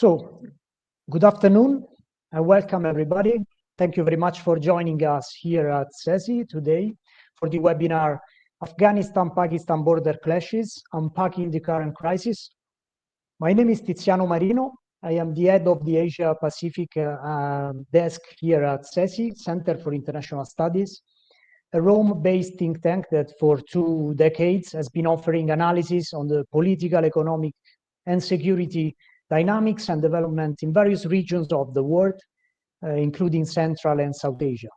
So, good afternoon and welcome everybody. Thank you very much for joining us here at Ce.S.I today for the webinar Afghanistan-Pakistan Border Clashes, Unpacking the Current Crisis. My name is Tiziano Marino. I am the head of the Asia Pacific desk here at Ce.S.I, Center for International Studies, a Rome-based think tank that for 2 decades has been offering analysis on the political, economic, and security dynamics and development in various regions of the world, including Central and South Asia.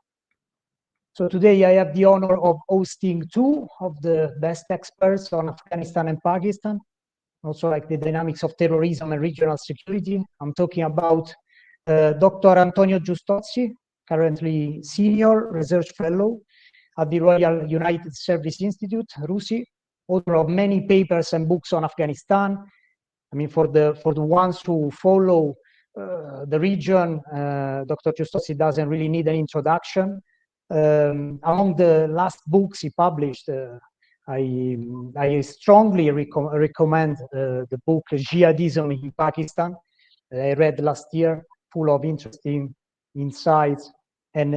So today I have the honor of hosting 2 of the best experts on Afghanistan and Pakistan, also like the dynamics of terrorism and regional security. I'm talking about Dr. Antonio Giustozzi, currently Senior Research Fellow at the Royal United Service Institute, RUSI, author of many papers and books on Afghanistan. I mean, for the ones who follow the region, Dr. Giustozzi doesn't really need an introduction. Among the last books he published, I strongly recommend the book Jihadism in Pakistan that I read last year, full of interesting insights and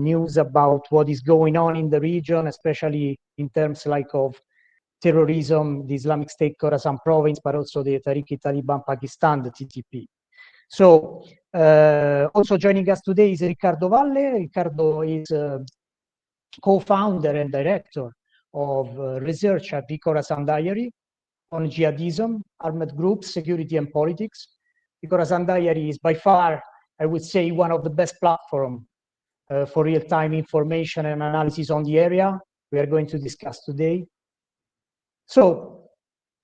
news about what is going on in the region, especially in terms like of terrorism, the Islamic State Khorasan province, but also the Tehrik-i-Taliban Pakistan, the TTP. So also joining us today is Riccardo Valle. Riccardo is co-founder and director of research at the Khorasan Diary on jihadism, armed groups, security, and politics. The Khorasan Diary is by far, I would say, one of the best platforms for real-time information and analysis on the area we are going to discuss today. So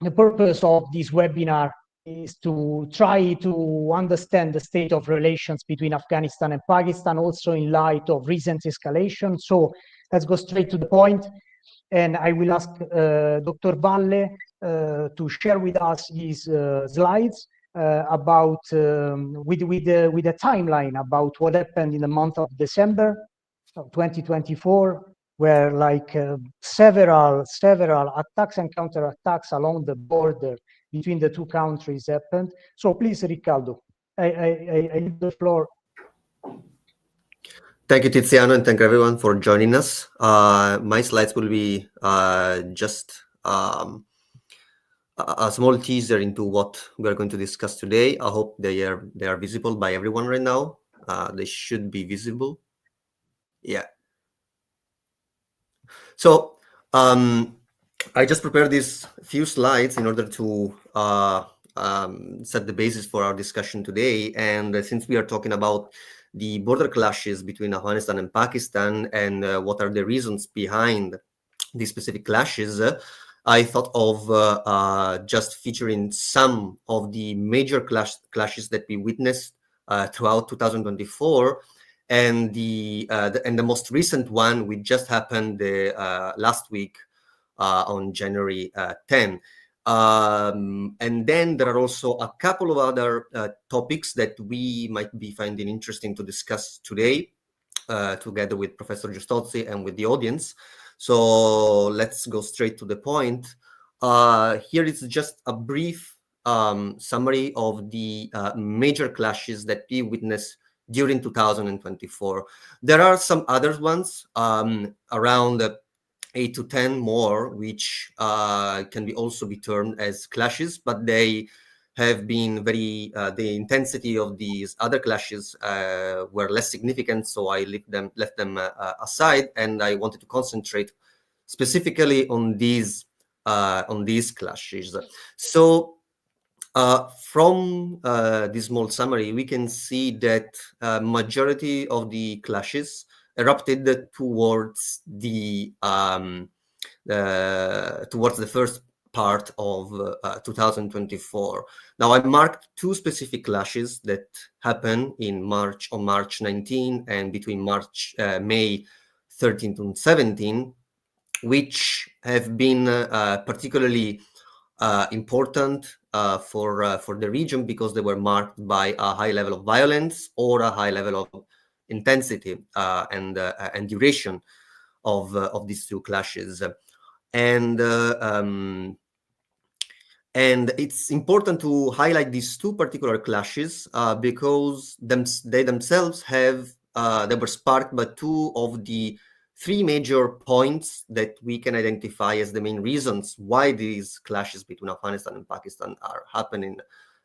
the purpose of this webinar is to try to understand the state of relations between Afghanistan and Pakistan, also in light of recent escalation. So let's go straight to the point. And I will ask Dr. Valle to share with us his slides about with a timeline about what happened in the month of December of 2024, where like several attacks and counterattacks along the border between the 2 countries happened. So please, Riccardo, I leave the floor. Thank you, Tiziano, and thank everyone for joining us. My slides will be just a small teaser into what we are going to discuss today. I hope they are visible by everyone right now. They should be visible. Yeah. So I just prepared these few slides in order to set the basis for our discussion today. And since we are talking about the border clashes between Afghanistan and Pakistan and what are the reasons behind these specific clashes, I thought of just featuring some of the major clashes that we witnessed throughout 2024. And the most recent one, which just happened last week on January 10. And then there are also a couple of other topics that we might be finding interesting to discuss today, together with Professor Giustozzi and with the audience. So let's go straight to the point. Here is just a brief summary of the major clashes that we witnessed during 2024. There are some other ones, around 8 to 10 more, which can also be termed as clashes, but they have been very, the intensity of these other clashes were less significant, so I left them aside, and I wanted to concentrate specifically on these clashes. So from this small summary, we can see that majority of the clashes erupted towards the first part of 2024. Now, I marked 2 specific clashes that happened on March 19 and between May 13 and 17, which have been particularly important for the region because they were marked by a high level of violence or a high level of intensity and duration of these 2 clashes. And And it's important to highlight these two particular clashes because they themselves they were sparked by two of the three major points that we can identify as the main reasons why these clashes between Afghanistan and Pakistan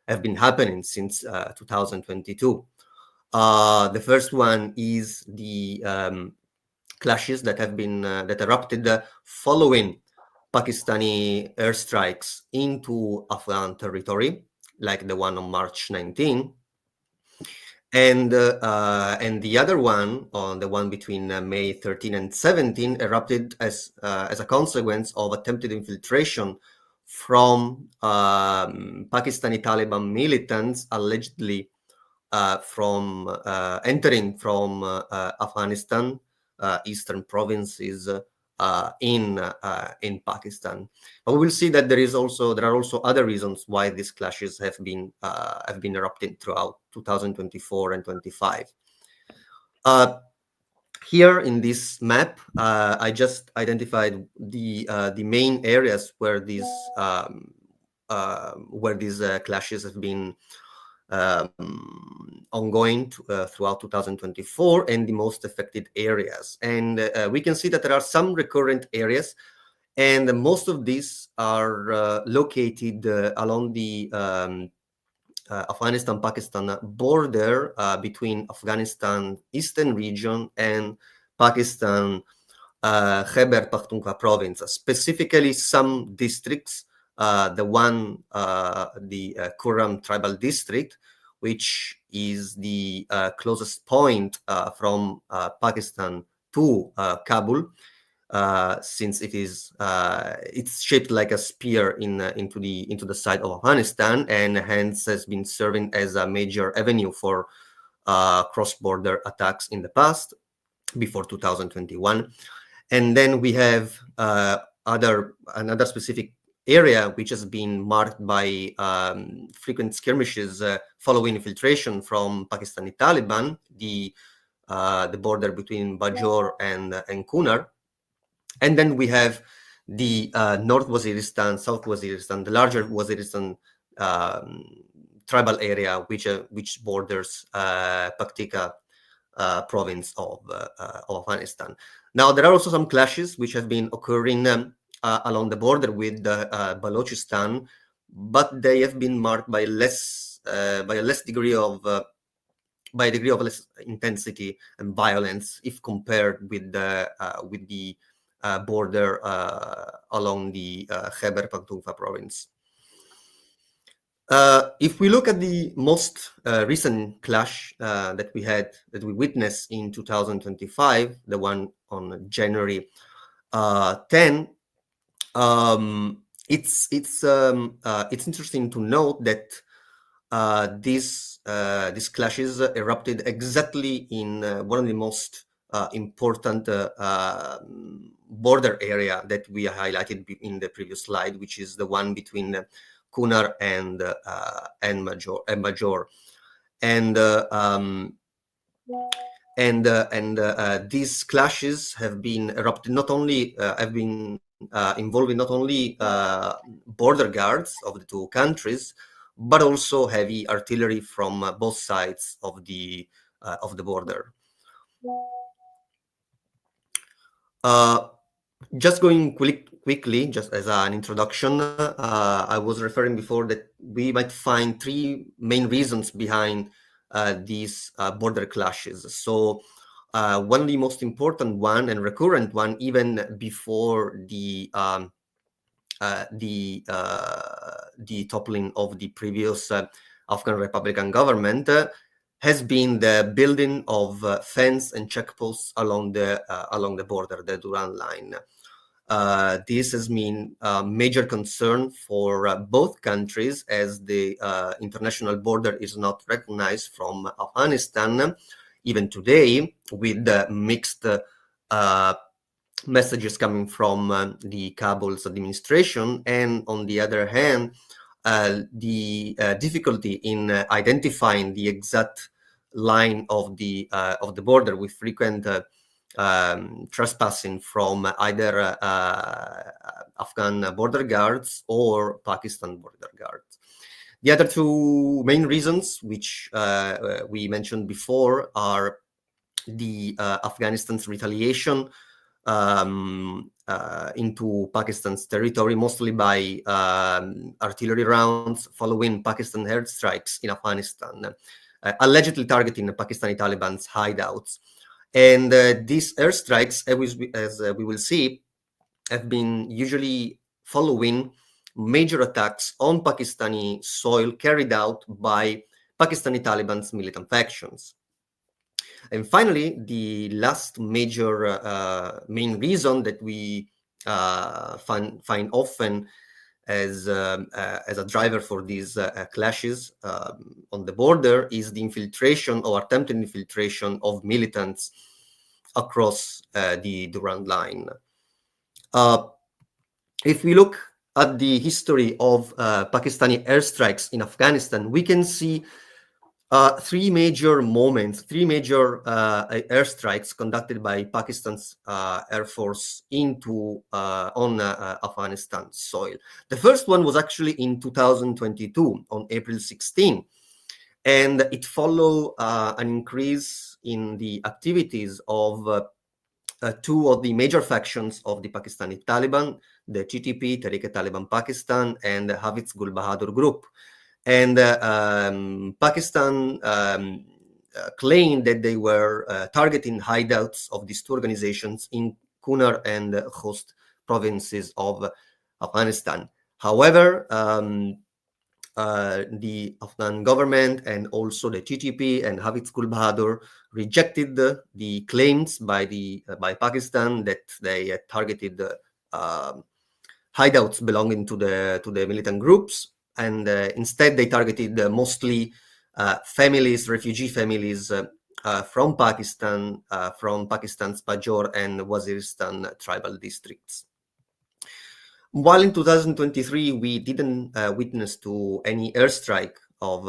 have been happening since 2022. The first one is the clashes that have been that erupted following Pakistani airstrikes into Afghan territory, like the one on March 19, and the other one, on the one between May 13 and 17, erupted as a consequence of attempted infiltration from Pakistani Taliban militants, allegedly from entering from Afghanistan, eastern provinces in Pakistan. But we will see that there are also other reasons why these clashes have been erupting throughout 2024 and 25. Here in this map, I just identified the main areas where these clashes have been ongoing throughout 2024 and the most affected areas. And we can see that there are some recurrent areas, and most of these are located along the Afghanistan-Pakistan border between Afghanistan eastern region and Pakistan Khyber Pakhtunkhwa province, specifically some districts, the Kurram tribal district, which is the closest point from Pakistan to Kabul, since it's shaped like a spear into the side of Afghanistan, and hence has been serving as a major avenue for cross-border attacks in the past, before 2021. And then we have another specific area which has been marked by frequent skirmishes following infiltration from Pakistani Taliban, the border between Bajor and Kunar. And then we have the North Waziristan, South Waziristan, the larger Waziristan tribal area, which borders Paktika province of Afghanistan. Now, there are also some clashes which have been occurring along the border with Balochistan, but they have been marked by a less degree of less intensity and violence if compared with the border along the Khyber Pakhtunkhwa province. If we look at the most recent clash that we witnessed in 2025, the one on January 10, it's interesting to note that these clashes erupted exactly in one of the most important border area that we highlighted in the previous slide, which is the one between Kunar and Bajor. And these clashes have been erupted involving not only border guards of the two countries, but also heavy artillery from both sides of the border. Just going quickly, just as an introduction, I was referring before that we might find three main reasons behind these border clashes. So one of the most important one and recurrent one, even before the toppling of the previous Afghan Republican government, has been the building of fence and checkposts along the border, the Duran line. This has been a major concern for both countries, as the international border is not recognized from Afghanistan even today, with the mixed messages coming from the Kabul's administration, and on the other hand, the difficulty in identifying the exact line of the border, with frequent trespassing from either Afghan border guards or Pakistan border guards. The other two main reasons, which we mentioned before, are the Afghanistan's retaliation into Pakistan's territory, mostly by artillery rounds following Pakistan airstrikes in Afghanistan, allegedly targeting the Pakistani Taliban's hideouts. And these airstrikes, as we will see, have been usually following major attacks on Pakistani soil carried out by Pakistani Taliban's militant factions. And finally, the last major main reason that we find often as a driver for these clashes on the border is the infiltration or attempted infiltration of militants across the Durand Line. If we look at the history of Pakistani airstrikes in Afghanistan, we can see three major moments, three major airstrikes conducted by Pakistan's Air Force on Afghanistan soil. The first one was actually in 2022, on April 16, and it followed an increase in the activities of two of the major factions of the Pakistani Taliban, the TTP, Tehrik-e-Taliban Pakistan, and the Hafez Gul Bahadur group. And Pakistan claimed that they were targeting hideouts of these two organizations in Kunar and Khost provinces of Afghanistan. However, the Afghan government and also the TTP and Hafez Gul Bahadur rejected the claims by Pakistan that they targeted hideouts belonging to the militant groups, and instead they targeted mostly families, refugee families from Pakistan, from Pakistan's Bajaur and Waziristan tribal districts. While in 2023 we didn't witness to any airstrike of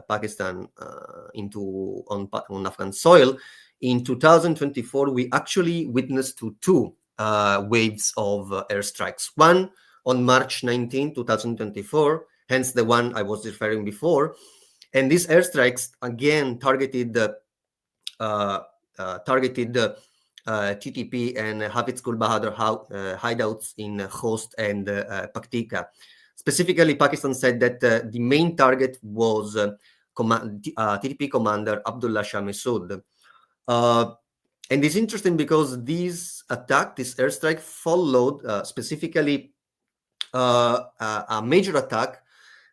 Pakistan on Afghan soil, in 2024 we actually witnessed to two waves of airstrikes. One on March 19, 2024, hence the one I was referring before, and these airstrikes again targeted TTP and Hafez Gul Bahadur hideouts in Khost and Paktika. Specifically, Pakistan said that the main target was TTP commander Abdullah Shah Massoud. And it's interesting because this airstrike followed specifically a major attack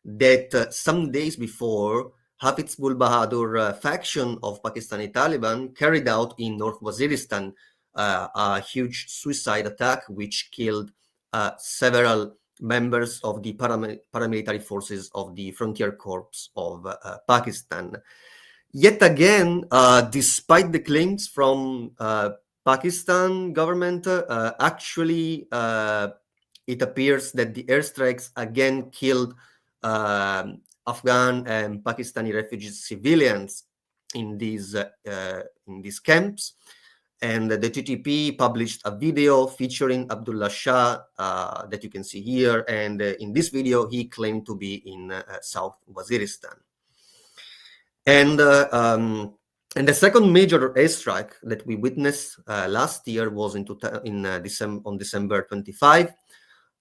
that some days before Hafez Gul Bahadur faction of Pakistani Taliban carried out in North Waziristan, a huge suicide attack which killed several members of the paramilitary forces of the Frontier Corps of Pakistan. Yet again, despite the claims from Pakistan government, actually it appears that the airstrikes again killed Afghan and Pakistani refugee civilians in these camps. And the TTP published a video featuring Abdullah Shah that you can see here. And in this video, he claimed to be in South Waziristan. And the second major airstrike that we witnessed last year was on December 25.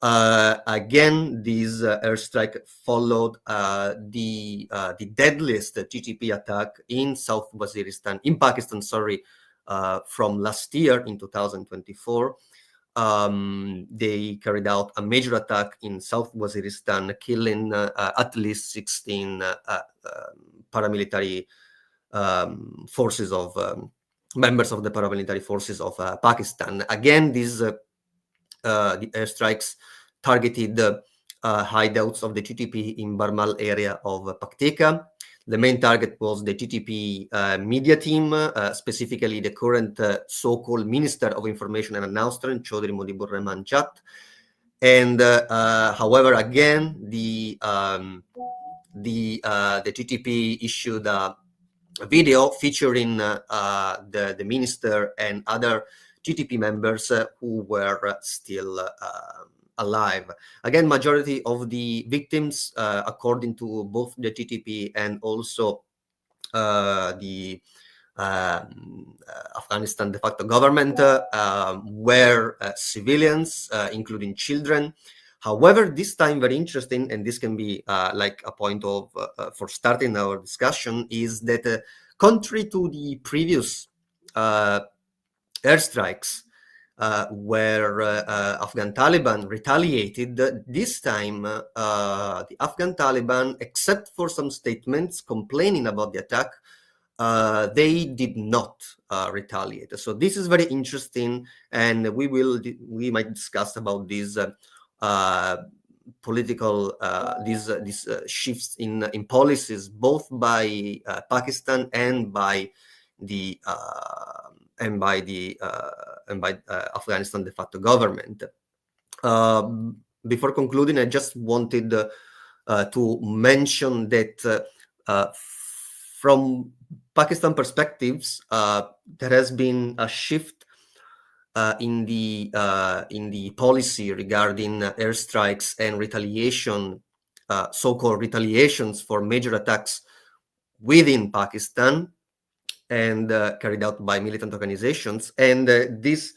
Again, this airstrike followed the deadliest TTP attack in South Waziristan, in Pakistan, from last year in 2024. They carried out a major attack in South Waziristan, killing at least 16 paramilitary forces of members of the paramilitary forces of Pakistan. Again, the airstrikes targeted the hideouts of the TTP in Barmal area of Paktika. The main target was the TTP media team, specifically the current so-called Minister of Information and Announcement, Chaudhry Mujibur Rahman Chat. And however, again, the TTP issued a video featuring the minister and other TTP members who were still alive. Again, majority of the victims, according to both the TTP and also the Afghanistan de facto government, were civilians, including children. However, this time very interesting, and this can be like a point of for starting our discussion, is that contrary to the previous airstrikes, where Afghan Taliban retaliated, this time the Afghan Taliban, except for some statements complaining about the attack, they did not retaliate. So this is very interesting, and we might discuss about these political these shifts in policies, both by Pakistan and by the Afghanistan de facto government. Before concluding, I just wanted to mention that from Pakistan perspectives, there has been a shift in the policy regarding airstrikes and retaliation, so-called retaliations for major attacks within Pakistan and carried out by militant organizations. And this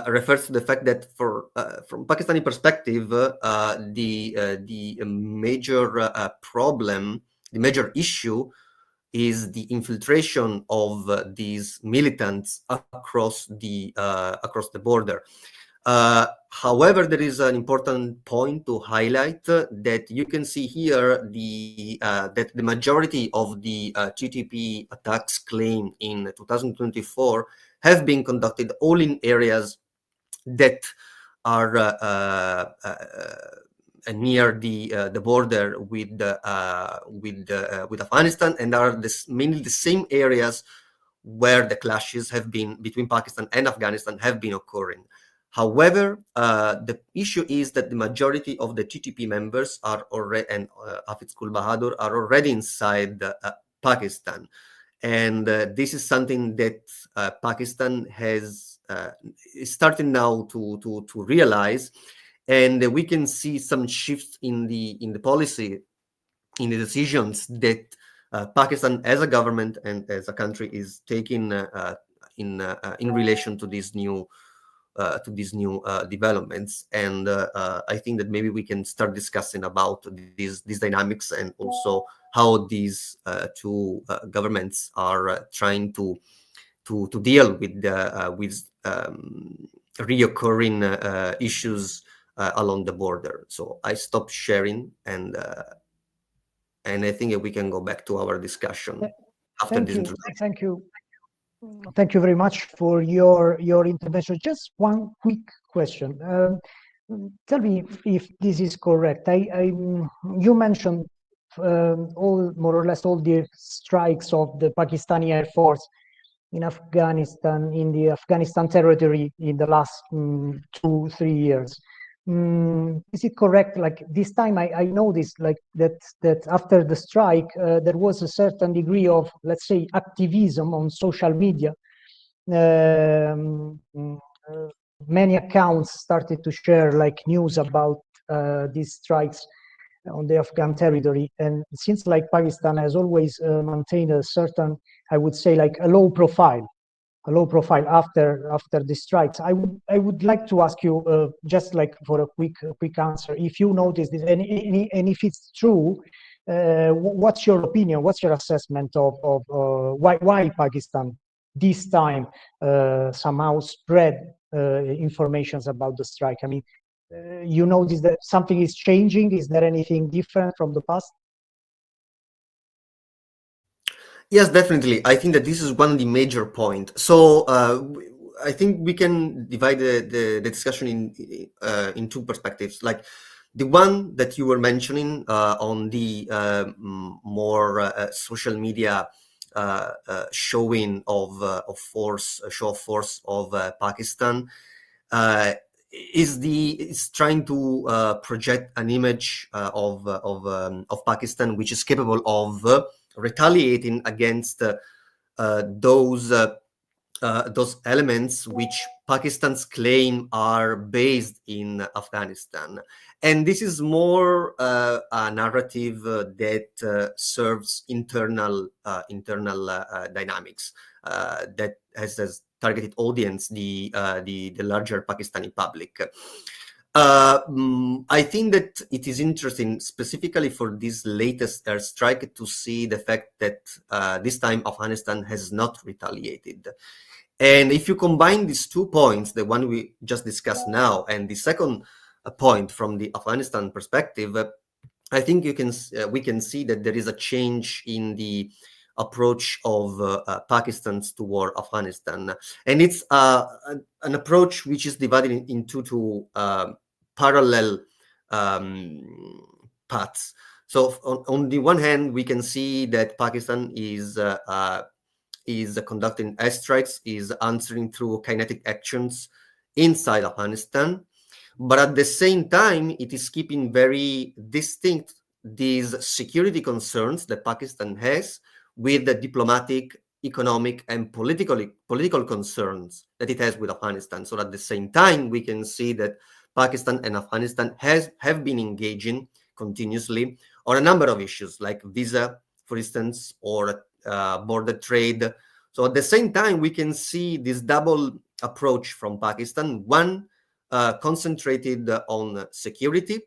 refers to the fact that from Pakistani perspective, the major problem, the major issue is the infiltration of these militants across the border. However, there is an important point to highlight that you can see here that the majority of the TTP attacks claimed in 2024 have been conducted all in areas that are near the border with Afghanistan, and are mainly the same areas where the clashes have been between Pakistan and Afghanistan have been occurring. However, the issue is that the majority of the TTP members are already, and Hafez Kul Bahadur, are already inside Pakistan, and this is something that Pakistan is starting now to realize. And we can see some shifts in the policy, in the decisions that Pakistan as a government and as a country is taking in relation to these new developments. And I think that maybe we can start discussing about these dynamics, and also how these two governments are trying to deal with reoccurring issues along the border. So I stopped sharing, and I think we can go back to our discussion after this introduction. Thank you very much for your intervention. Just one quick question. Tell me if this is correct. You mentioned more or less all the strikes of the Pakistani Air Force in Afghanistan, in the Afghanistan territory in the last 2-3 years. Is it correct? Like this time, I noticed like that after the strike, there was a certain degree of, let's say, activism on social media. Many accounts started to share like news about these strikes on the Afghan territory, and it seems like Pakistan has always maintained a certain, I would say, like a low profile after the strikes. I would like to ask you just like for a quick answer, if you notice this, and if it's true, what's your opinion? What's your assessment of why Pakistan this time somehow spread informations about the strike? I mean, you notice that something is changing? Is there anything different from the past? Yes, definitely. I think that this is one of the major points. So I think we can divide the discussion in two perspectives. Like the one that you were mentioning on the more social media showing of force, show of force of Pakistan. is trying to project an image of Pakistan which is capable of retaliating against those elements which Pakistan's claim are based in Afghanistan. And this is more a narrative that serves internal dynamics that has as targeted audience the larger Pakistani public. I think that it is interesting, specifically for this latest airstrike, to see the fact that this time Afghanistan has not retaliated. And if you combine these 2 points, the one we just discussed now, and the second point from the Afghanistan perspective, I think we can see that there is a change in the approach of Pakistan toward Afghanistan, and it's an approach which is divided into two parallel paths. So on the one hand, we can see that Pakistan is conducting airstrikes, is answering through kinetic actions inside Afghanistan. But at the same time, it is keeping very distinct these security concerns that Pakistan has with the diplomatic, economic, and political concerns that it has with Afghanistan. So at the same time, we can see that Pakistan and Afghanistan have been engaging continuously on a number of issues like visa, for instance, or border trade. So at the same time, we can see this double approach from Pakistan, one concentrated on security,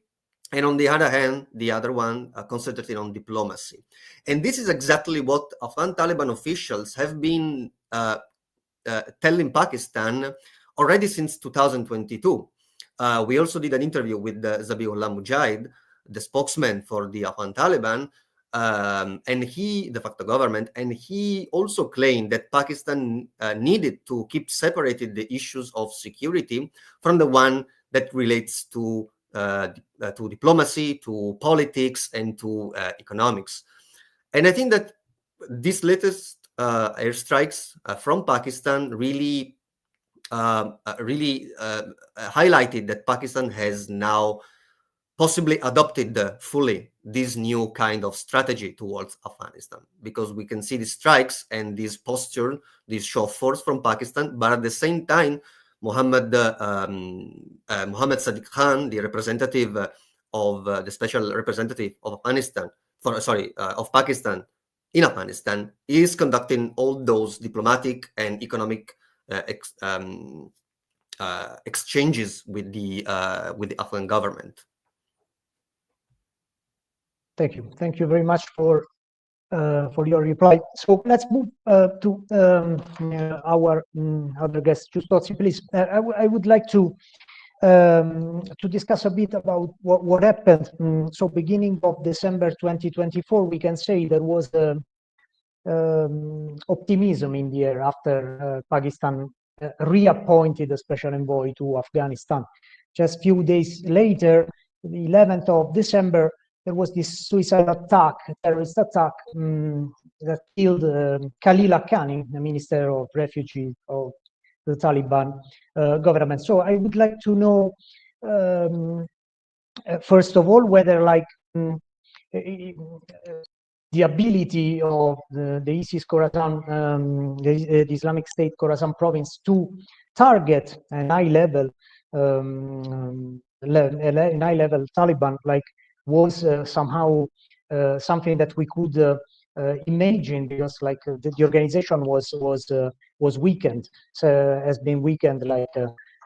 and on the other hand, the other one concentrated on diplomacy. And this is exactly what Afghan Taliban officials have been telling Pakistan already since 2022. We also did an interview with Zabiullah Mujahid, the spokesman for the Afghan Taliban, and he, de facto government, and he also claimed that Pakistan needed to keep separated the issues of security from the one that relates to diplomacy, to politics, and to economics. And I think that these latest airstrikes from Pakistan really highlighted that Pakistan has now possibly adopted fully this new kind of strategy towards Afghanistan, because we can see the strikes and this posture, this show of force from Pakistan, but at the same time, Mohammed Sadiq Khan, the representative of the special representative of Afghanistan, of Pakistan in Afghanistan, is conducting all those diplomatic and economic exchanges with the Afghan government. Thank you. Thank you very much for your reply. So let's move to our other guest, Ce.S.I, please. I would like to discuss a bit about what happened. So beginning of December 2024, we can say there was optimism in the air after Pakistan reappointed a special envoy to Afghanistan. Just a few days later, the 11th of December, there was this terrorist attack that killed Khalil Haqqani, the Minister of Refugee of the Taliban government. So I would like to know, first of all, whether the ability of the ISIS Khorasan, the Islamic State Khorasan province, to target an high-level Taliban was somehow something that we could imagine, because the organization was weakened, so has been weakened,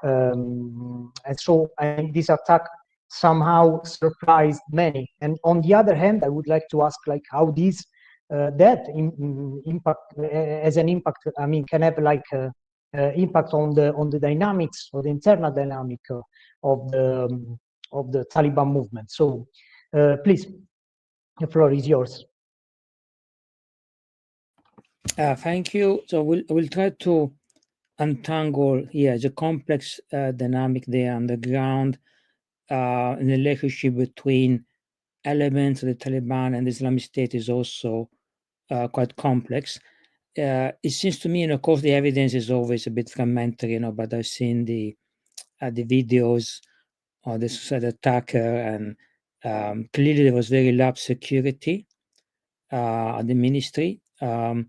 and so this attack somehow surprised many. And on the other hand, I would like to ask how this impact as an impact, I mean, can have impact on the dynamics or the internal dynamic of the Taliban movement. So please, the floor is yours. Thank you. So we'll try to untangle the complex dynamic there on the ground, in the relationship between elements of the Taliban and the Islamic State is also quite complex. It seems to me, and of course the evidence is always a bit fragmentary, but I've seen the the videos of the suicide attacker, and clearly there was very lapse security at the ministry. And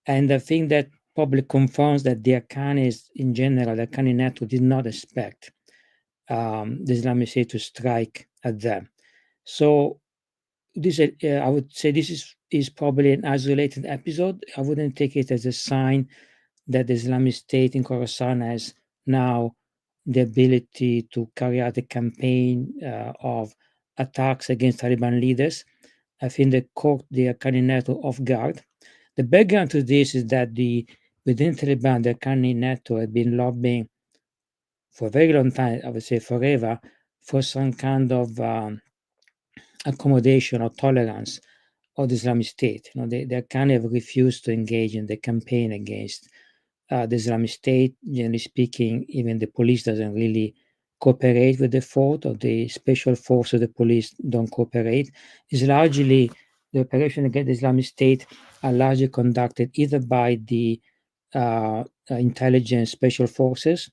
I think that probably confirms that the Afghanis in general, the Afghani network did not expect the Islamic State to strike at them. So this, I would say, this is probably an isolated episode. I wouldn't take it as a sign that the Islamic State in Khorasan has now the ability to carry out a campaign of attacks against Taliban leaders. I think they caught the Afghani network off guard. The background to this is that within Taliban, the Afghani network had been lobbying for a very long time, I would say forever, for some kind of accommodation or tolerance of the Islamic State. They kind of refused to engage in the campaign against the Islamic State. Generally speaking, even the police doesn't really cooperate with the fort, or the special force of the police don't cooperate. It's largely the operation against the Islamic State are largely conducted either by the intelligence special forces,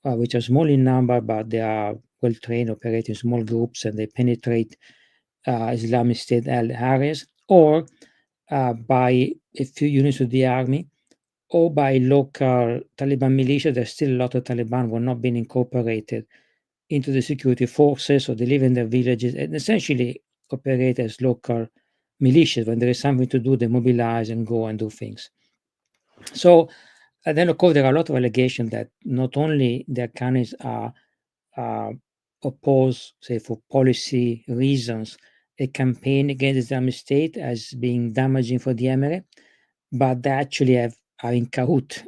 which are small in number, but they are well trained, operate in small groups, and they penetrate Islamic State areas, or by a few units of the army, or by local Taliban militia. There's still a lot of Taliban who are not being incorporated into the security forces, or they live in their villages and essentially operate as local militias. When there is something to do, they mobilize and go and do things. So then, of course, there are a lot of allegations that not only the Afghanis are opposed, say, for policy reasons, a campaign against Islamic State as being damaging for the emirate, but they actually are in cahoot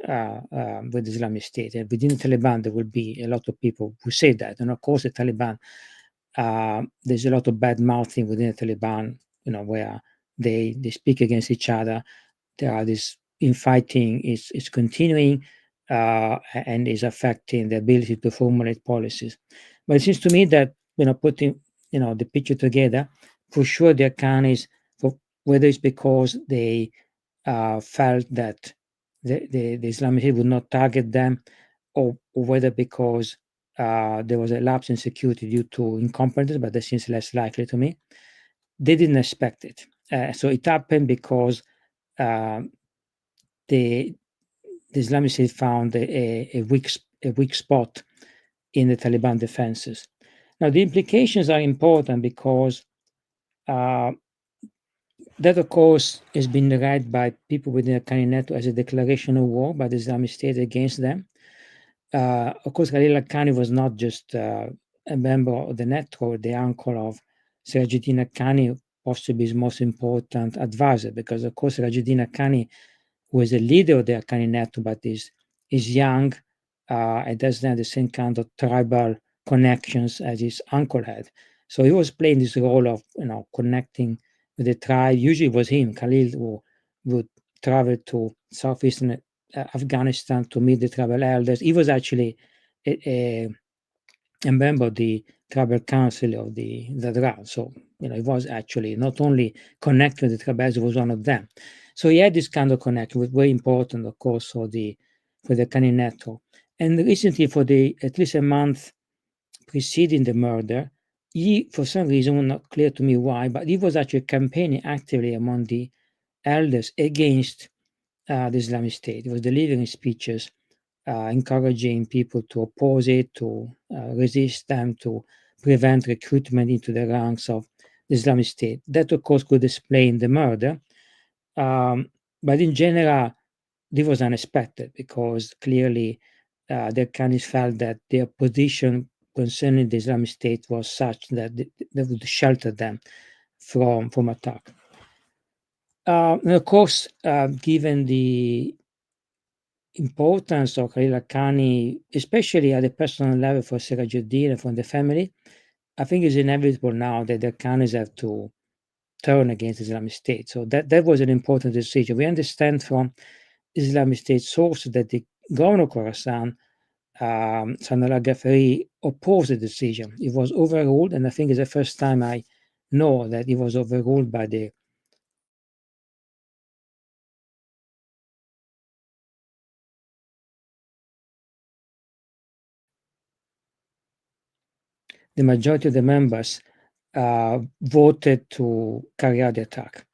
with the Islamic State. And within the Taliban, there will be a lot of people who say that. And of course, the Taliban, there's a lot of bad mouthing within the Taliban, where they speak against each other. There are this infighting is continuing and is affecting the ability to formulate policies. But it seems to me that, putting, the picture together, for sure the Afghanis, whether it's because they felt that the Islamic State would not target them, or whether because there was a lapse in security due to incompetence, but that seems less likely to me. They didn't expect it. So it happened because the Islamic State found a weak spot in the Taliban defenses. Now, the implications are important because that, of course, has been read by people within the Afghani network as a declaration of war by the Islamic State against them. Of course, Khalil Haqqani was not just a member of the network, the uncle of Sirajuddin Haqqani, possibly his most important advisor, because, of course, Sirajuddin Haqqani, who is the leader of the Haqqani network, but is young and doesn't have the same kind of tribal connections as his uncle had. So he was playing this role of, connecting with the tribe. Usually it was him, Khalil, who would travel to southeastern Afghanistan to meet the tribal elders. He was actually a member of the tribal council of the Zadran. So, he was actually not only connected with the tribals, he was one of them. So he had this kind of connection, was very important, of course, for the Kani network. And recently, for at least a month preceding the murder, he, for some reason, not clear to me why, but he was actually campaigning actively among the elders against the Islamic State. He was delivering speeches, encouraging people to oppose it, to resist them, to prevent recruitment into the ranks of the Islamic State. That, of course, could explain the murder. But in general, this was unexpected because clearly the Afghanis felt that their position concerning the Islamic State was such that they would shelter them from attack. And of course, given the importance of Khalil Haqqani, especially at the personal level for Sirajuddin and for the family, I think it's inevitable now that the Haqqanis have to turn against the Islamic State. So that was an important decision. We understand from Islamic State sources that the governor of Khorasan, Sanallah Ghafari, opposed the decision. It was overruled, and I think it's the first time I know that it was overruled by the the majority of the members voted to carry out the attack.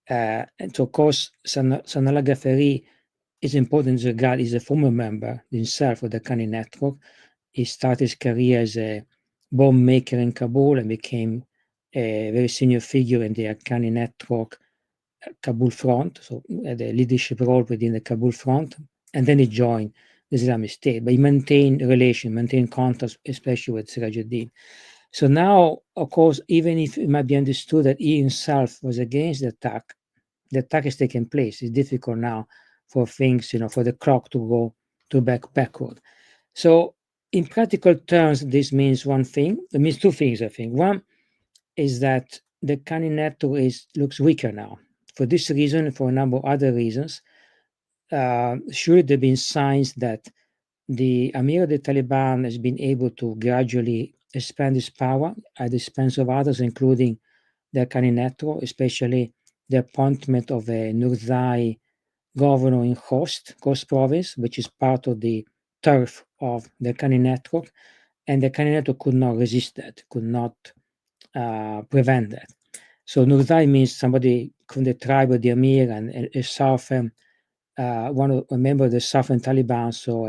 And so, of course, Sanallah Ghafari is important in regard. He's a former member himself of the Haqqani network. He started his career as a bomb maker in Kabul and became a very senior figure in the Haqqani network Kabul front, so had a leadership role within the Kabul front, and then he joined the Islamic State. But he maintained contacts, especially with Sirajuddin. So now, of course, even if it might be understood that he himself was against the attack has taken place. It's difficult now for things, for the clock to go backward. So in practical terms, this means one thing. It means two things, I think. One is that the Haqqani network looks weaker now. For this reason, for a number of other reasons, surely there have been signs that the Amir of the Taliban has been able to gradually expand his power at the expense of others, including the Haqqani network, especially the appointment of a Nurzai governor in Khost province, which is part of the turf of the Haqqani network. And the Haqqani network could not resist that, could not prevent that. So Nurzai means somebody from the tribe of the Amir and a southern, a member of the southern Taliban. So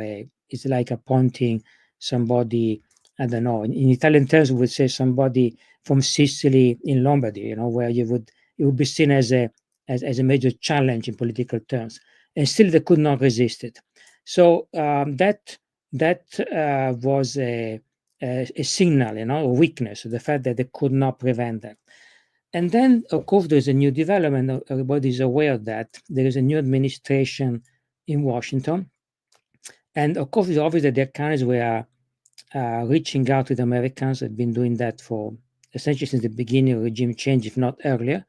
it's like appointing somebody, I don't know, in Italian terms, we would say somebody from Sicily in Lombardy, where it would be seen as a major challenge in political terms. And still they could not resist it. So that was a signal, a weakness, the fact that they could not prevent that. And then, of course, there's a new development. Everybody is aware of that. There is a new administration in Washington. And of course, it's obvious that the Afghans were reaching out to the Americans. Have been doing that for essentially since the beginning of regime change, if not earlier.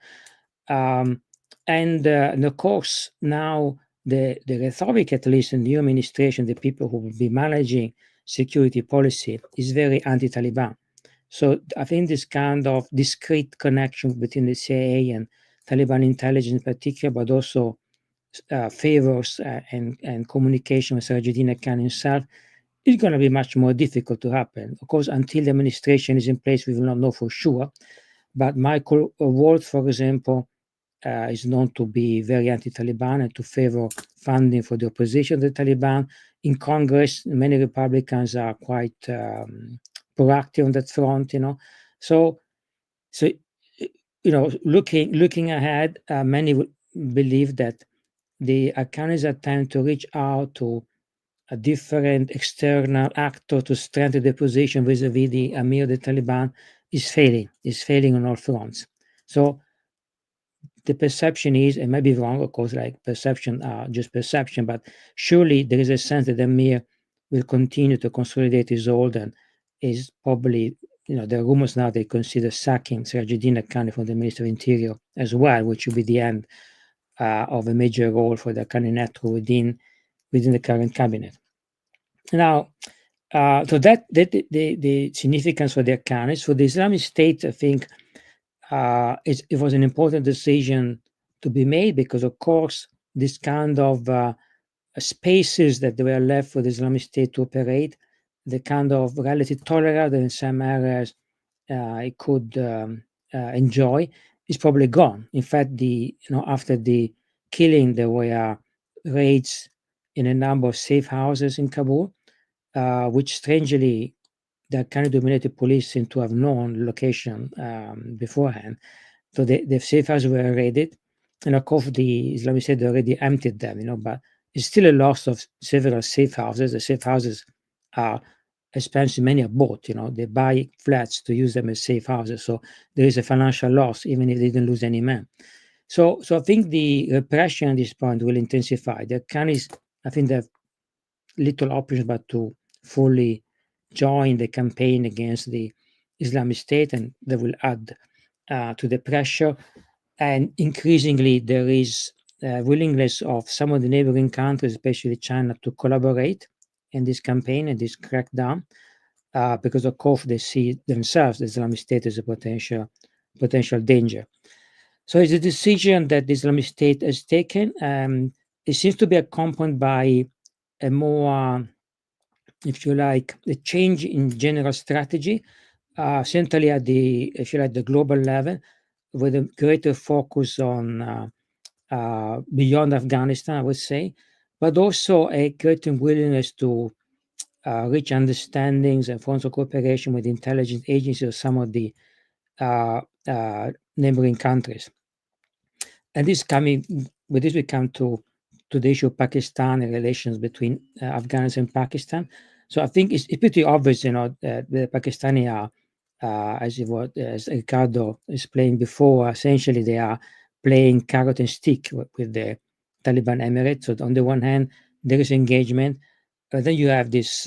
And of course, now the rhetoric, at least in the new administration, the people who will be managing security policy is very anti-Taliban. So I think this kind of discrete connection between the CIA and Taliban intelligence in particular, but also favors and communication with Sirajuddin Khan himself, is going to be much more difficult to happen. Of course, until the administration is in place, we will not know for sure. But Michael Ward, for example, is known to be very anti-Taliban and to favor funding for the opposition to the Taliban. In Congress, many Republicans are quite proactive on that front, So looking ahead, many would believe that the Afghans attempt to reach out to a different external actor to strengthen the position vis-a-vis the Amir of the Taliban is failing on all fronts. So the perception is, it might be wrong, of course, like perception are just perception, but surely there is a sense that the Amir will continue to consolidate his hold and is probably, there are rumors now they consider sacking Sirajuddin Khan from the Ministry of Interior as well, which will be the end of a major role for the Haqqani network within the current cabinet. Now, so that the significance for the Haqqanis. For the Islamic State, I think it was an important decision to be made because, of course, this kind of spaces that were left for the Islamic State to operate, the kind of relative tolerance that in some areas it could enjoy, is probably gone. In fact, after the killing, there were raids in a number of safe houses in Kabul, which strangely the kind of dominated police seem to have known the location beforehand. So the safe houses were raided, and of course the Islamic State already emptied them, but it's still a loss of several safe houses. The safe houses are expensive, many are bought, they buy flats to use them as safe houses. So there is a financial loss, even if they didn't lose any men. So I think the repression at this point will intensify. The Afghans, I think they have little options but to fully join the campaign against the Islamic State, and they will add to the pressure. And increasingly, there is willingness of some of the neighboring countries, especially China, to collaborate in this campaign and this crackdown, because of course they see themselves, the Islamic State, as a potential danger. So it's a decision that the Islamic State has taken. It seems to be accompanied by a more, if you like, a change in general strategy. certainly at the, if you like, the global level, with a greater focus on beyond Afghanistan, I would say, but also a greater willingness to reach understandings and forms of cooperation with intelligence agencies of some of the neighboring countries. And this coming with this, we come to the issue of Pakistan and relations between Afghanistan and Pakistan. So I think it's pretty obvious, that the Pakistani are, as Ricardo explained before, essentially they are playing carrot and stick with the Taliban Emirates. So on the one hand, there is engagement, but then you have this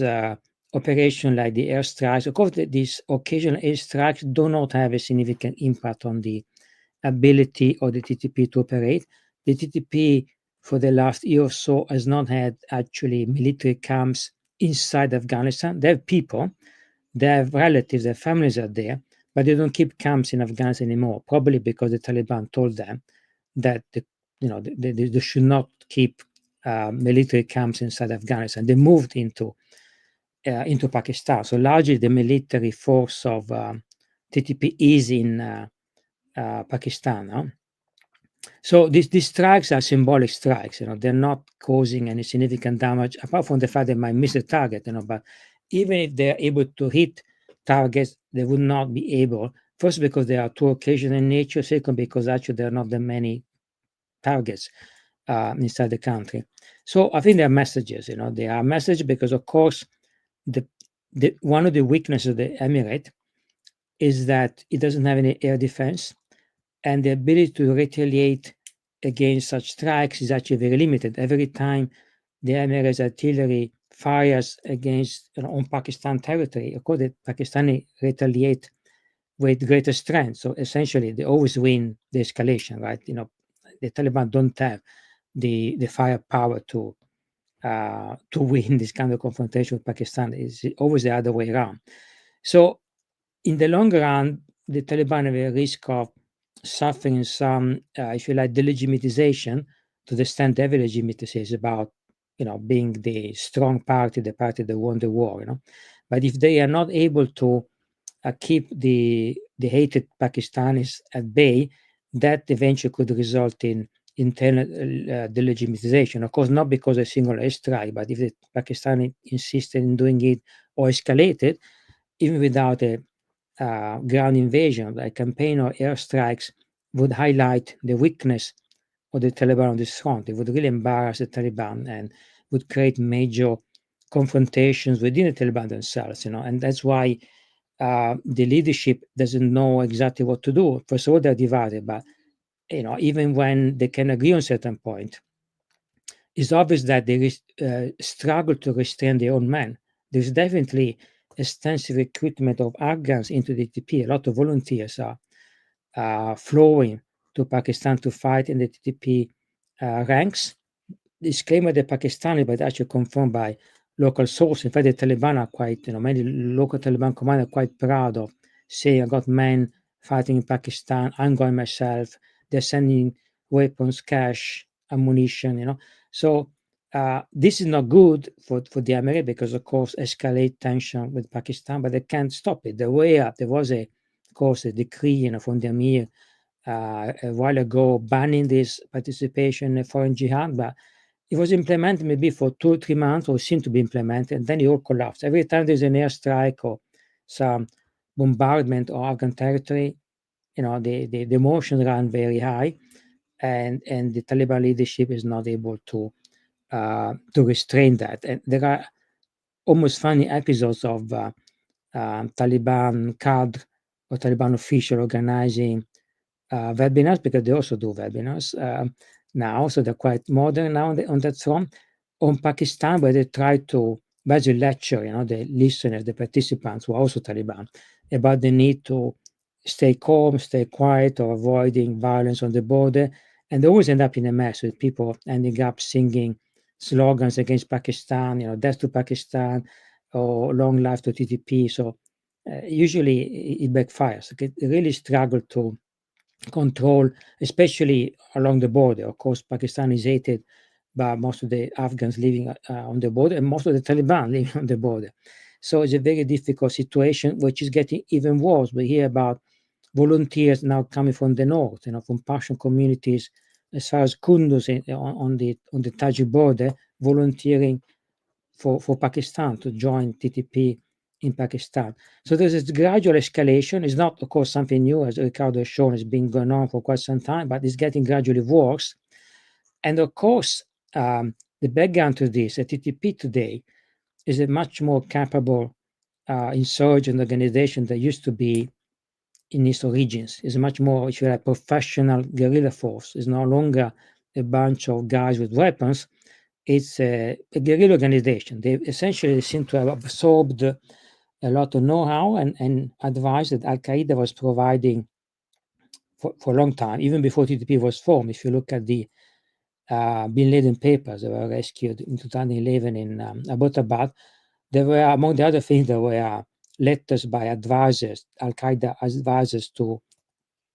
operation like the airstrikes. Of course, these occasional airstrikes do not have a significant impact on the ability of the TTP to operate. The TTP for the last year or so has not had actually military camps inside Afghanistan. They have people, they have relatives, their families are there, but they don't keep camps in Afghanistan anymore, probably because the Taliban told them that they should not keep military camps inside Afghanistan. They moved into Pakistan. So largely the military force of TTP is in Pakistan. Huh? So these strikes are symbolic strikes. They're not causing any significant damage, apart from the fact they might miss a target. But even if they're able to hit targets, they would not be able. First, because they are too occasional in nature. Second, because actually there are not that many targets inside the country. So I think there are messages. There are messages because, of course, the one of the weaknesses of the Emirate is that it doesn't have any air defense, and the ability to retaliate against such strikes is actually very limited. Every time the Emirates artillery fires against on Pakistan territory, of course, the Pakistani retaliate with greater strength. So essentially, they always win the escalation, right? The Taliban don't have the firepower to win this kind of confrontation with Pakistan. It's always the other way around. So in the long run, the Taliban have a risk of suffering some, if you like, delegitimization, to the extent they have a legitimacy about, being the strong party, the party that won the war. But if they are not able to keep the hated Pakistanis at bay, that eventually could result in internal delegitimization. Of course, not because of a single airstrike, but if the Pakistani insisted in doing it or escalated, even without a ground invasion, like campaign or airstrikes, would highlight the weakness of the Taliban on this front. It would really embarrass the Taliban and would create major confrontations within the Taliban themselves, and that's why the leadership doesn't know exactly what to do. First of all, they're divided, but even when they can agree on a certain point, it's obvious that they struggle to restrain their own men. There's definitely extensive recruitment of Afghans into the TTP. A lot of volunteers are flowing to Pakistan to fight in the TTP ranks. This claim by the Pakistani, but actually confirmed by local sources. In fact, the Taliban are quite, many local Taliban commanders are quite proud of saying, I got men fighting in Pakistan, I'm going myself, they're sending weapons, cash, ammunition, So this is not good for the Americans because, of course, escalate tension with Pakistan, but they can't stop it. The way up, there was of course, a decree, from the Amir a while ago banning this participation in foreign jihad, but it was implemented maybe for 2 or 3 months, or seemed to be implemented, and then it all collapsed. Every time there's an airstrike or some bombardment of Afghan territory, the emotions run very high, and the Taliban leadership is not able to restrain that. And there are almost funny episodes of Taliban cadre or Taliban official organizing webinars, because they also do webinars now, so they're quite modern now on that front, on Pakistan, where they try to basically lecture, the listeners, the participants who are also Taliban, about the need to stay calm, stay quiet, or avoiding violence on the border. And they always end up in a mess with people ending up singing slogans against Pakistan, death to Pakistan, or long life to TTP. So usually it backfires. They really struggle to control, especially along the border. Of course, Pakistan is hated by most of the Afghans living on the border, and most of the Taliban living on the border. So it's a very difficult situation, which is getting even worse. We hear about volunteers now coming from the north, from Pashtun communities as far as Kunduz on the Tajik border, volunteering for Pakistan to join TTP in Pakistan. So there's this gradual escalation. It's not, of course, something new, as Ricardo has shown. It's been going on for quite some time, but it's getting gradually worse. And of course, the background to this, TTP today, is a much more capable insurgent organization that used to be in eastern regions. It's a much more, if you like, professional guerrilla force. It's no longer a bunch of guys with weapons. It's a guerrilla organization. They essentially seem to have absorbed a lot of know-how and advice that Al-Qaeda was providing for a long time, even before TTP was formed. If you look at the Bin Laden papers that were rescued in 2011 in Abbottabad, there were, among the other things, there were letters by advisors, Al-Qaeda advisors to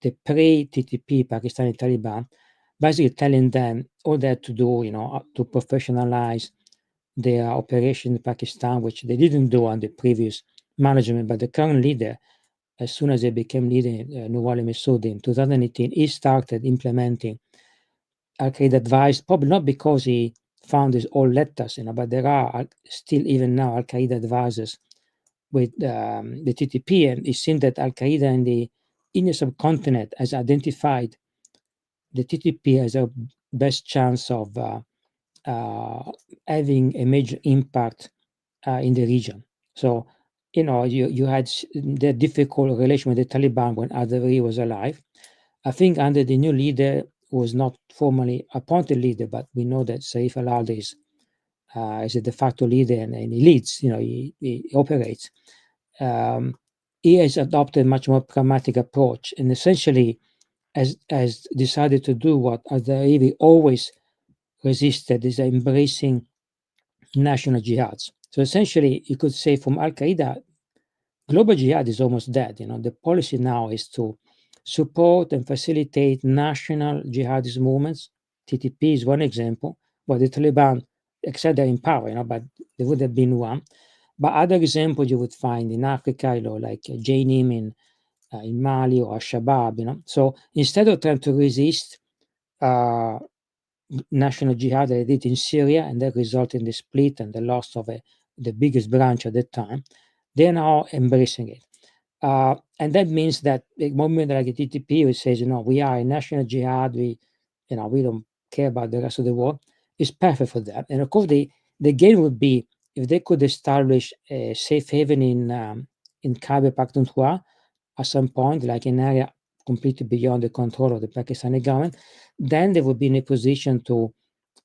the pre-TTP Pakistani Taliban, basically telling them all they had to do, to professionalize their operation in Pakistan, which they didn't do under previous management. But the current leader, as soon as they became leader, Nawal Masood in 2018, he started implementing Al-Qaeda advice, probably not because he found his old letters, but there are still even now Al-Qaeda advisors with the TTP, and it seems that Al-Qaeda in the Indian subcontinent has identified the TTP as a best chance of having a major impact in the region. So, you had the difficult relation with the Taliban when Adari was alive. I think under the new leader, who was not formally appointed leader, but we know that Saif al-Alda is a de facto leader and he leads, he operates. He has adopted a much more pragmatic approach and essentially has decided to do what Adari always resisted, is embracing national jihads. So essentially, you could say from Al-Qaeda, global jihad is almost dead. The policy now is to support and facilitate national jihadist movements. TTP is one example, where the Taliban, except they're in power, but there would have been one. But other examples you would find in Africa, like JNIM in Mali or Al-Shabaab, So instead of trying to resist national jihad that they did in Syria, and that resulted in the split and the loss of the biggest branch at that time, they're now embracing it. And that means that a movement like the TTP, which says, we are a national jihad, we don't care about the rest of the world, is perfect for that. And of course, the gain would be if they could establish a safe haven in Khyber Pakhtunkhwa at some point, like an area completely beyond the control of the Pakistani government, then they would be in a position to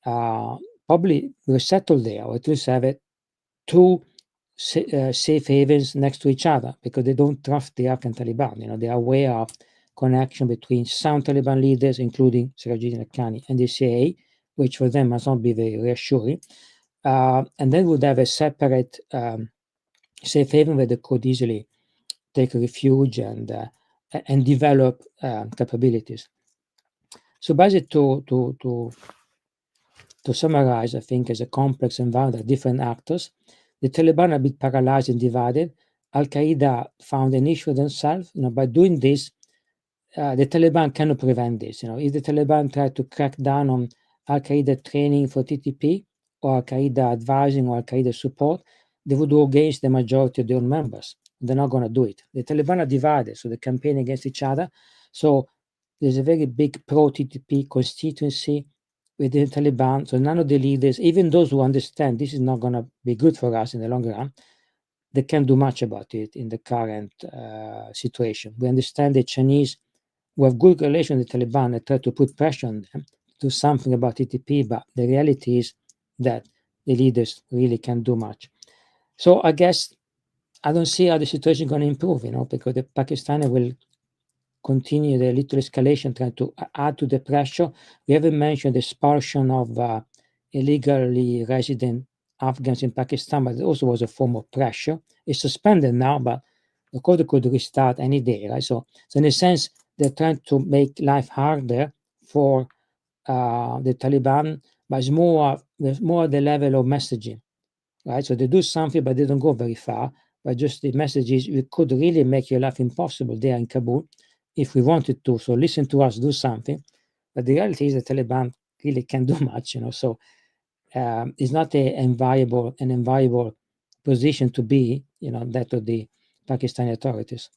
probably resettle there, or at least have two safe havens next to each other, because they don't trust the Afghan Taliban. They are aware of connection between some Taliban leaders, including Sirajuddin Haqqani, and the CIA, which for them must not be very reassuring. And then would have a separate safe haven where they could easily take refuge and develop capabilities. So basically, to summarize, I think, as a complex environment, different actors. The Taliban are a bit paralyzed and divided. Al-Qaeda found an issue themselves. By doing this, the Taliban cannot prevent this. If the Taliban try to crack down on Al-Qaeda training for TTP or Al-Qaeda advising or Al-Qaeda support, they would go against the majority of their own members. They're not going to do it. The Taliban are divided, so they campaign against each other. So there's a very big pro-TTP constituency within the Taliban. So none of the leaders, even those who understand this is not going to be good for us in the long run, they can't do much about it in the current situation. We understand the Chinese who have good relations with the Taliban and try to put pressure on them to do something about TTP, but the reality is that the leaders really can't do much. So I guess I don't see how the situation is going to improve, because the Pakistani will continue the little escalation, trying to add to the pressure. We haven't mentioned the expulsion of illegally resident Afghans in Pakistan, but it also was a form of pressure. It's suspended now, but the court could restart any day, right? So in a sense, they're trying to make life harder for the Taliban, but there's more the level of messaging. right? So they do something, but they don't go very far. But just the message is, we could really make your life impossible there in Kabul if we wanted to. So listen to us, do something. But the reality is the Taliban really can't do much, So it's not an enviable position to be, that of the Pakistani authorities.